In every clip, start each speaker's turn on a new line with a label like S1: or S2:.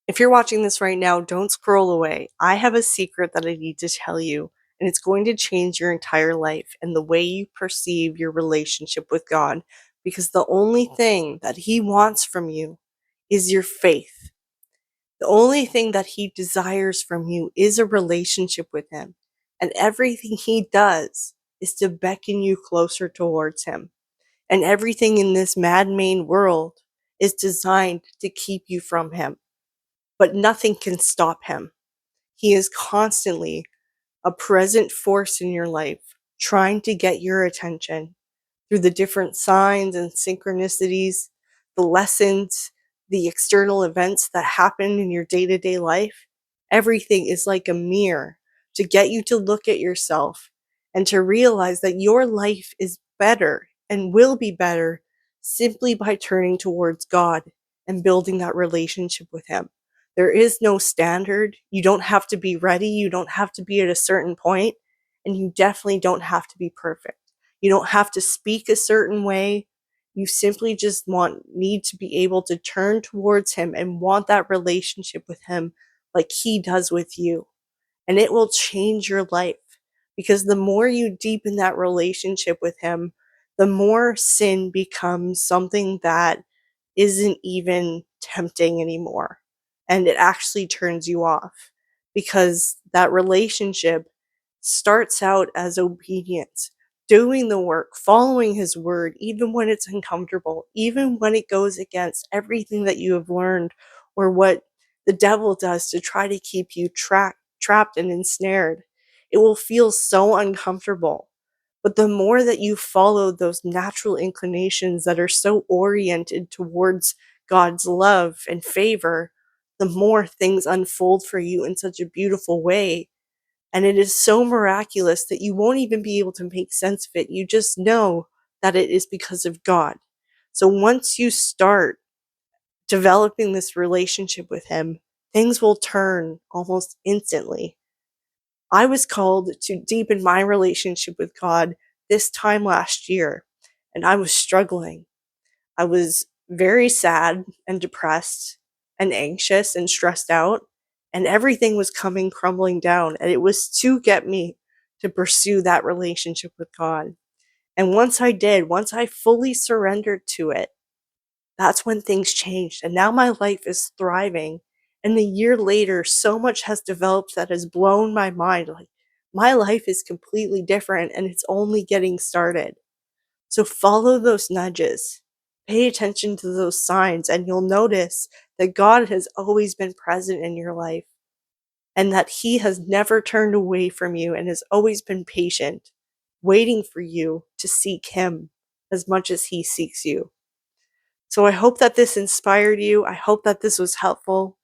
S1: If you're watching this right now, don't scroll away. I have a secret that I need to tell you, and it's going to change your entire life and the way you perceive your relationship with God, because the only thing that He wants from you is your faith. The only thing that He desires from you is a relationship with Him, and everything He does is to beckon you closer towards Him. And everything in this man-made world is designed to keep you from Him, but nothing can stop Him. He is constantly a present force in your life, trying to get your attention through the different signs and synchronicities, the lessons, the external events that happen in your day to day life. Everything is like a mirror to get you to look at yourself and to realize that your life is better and will be better simply by turning towards God and building that relationship with Him. There is no standard. You don't have to be ready. You don't have to be at a certain point, and you definitely don't have to be perfect. You don't have to speak a certain way. You simply just need to be able to turn towards Him and want that relationship with Him like He does with you. And it will change your life, because the more you deepen that relationship with Him, the more sin becomes something that isn't even tempting anymore. And it actually turns you off, because that relationship starts out as obedience, doing the work, following His word, even when it's uncomfortable, even when it goes against everything that you have learned, or what the devil does to try to keep you trapped and ensnared. It will feel so uncomfortable. But the more that you follow those natural inclinations that are so oriented towards God's love and favor, the more things unfold for you in such a beautiful way. And it is so miraculous that you won't even be able to make sense of it. You just know that it is because of God. So once you start developing this relationship with Him, things will turn almost instantly. I was called to deepen my relationship with God this time last year, and I was struggling. I was very sad and depressed and anxious and stressed out, and everything was coming crumbling down. And it was to get me to pursue that relationship with God. And once I did, once I fully surrendered to it, that's when things changed. And now my life is thriving. And a year later, so much has developed that has blown my mind. Like, my life is completely different, and it's only getting started. So follow those nudges. Pay attention to those signs, and you'll notice that God has always been present in your life, and that He has never turned away from you and has always been patient, waiting for you to seek Him as much as He seeks you. So I hope that this inspired you. I hope that this was helpful.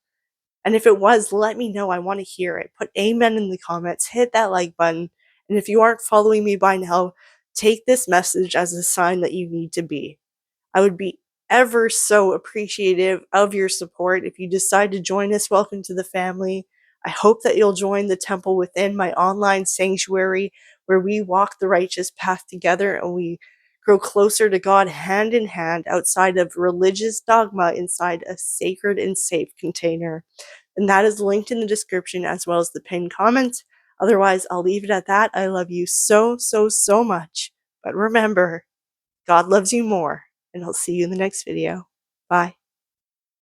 S1: And if it was, let me know. I want to hear it. Put amen in the comments, hit that like button. And if you aren't following me by now, take this message as a sign that you need to be. I would be ever so appreciative of your support. If you decide to join us, welcome to the family. I hope that you'll join the temple within, my online sanctuary, where we walk the righteous path together and we grow closer to God hand in hand outside of religious dogma, inside a sacred and safe container. And that is linked in the description as well as the pinned comment. Otherwise, I'll leave it at that. I love you so, so, so much. But remember, God loves you more, and I'll see you in the next video. Bye.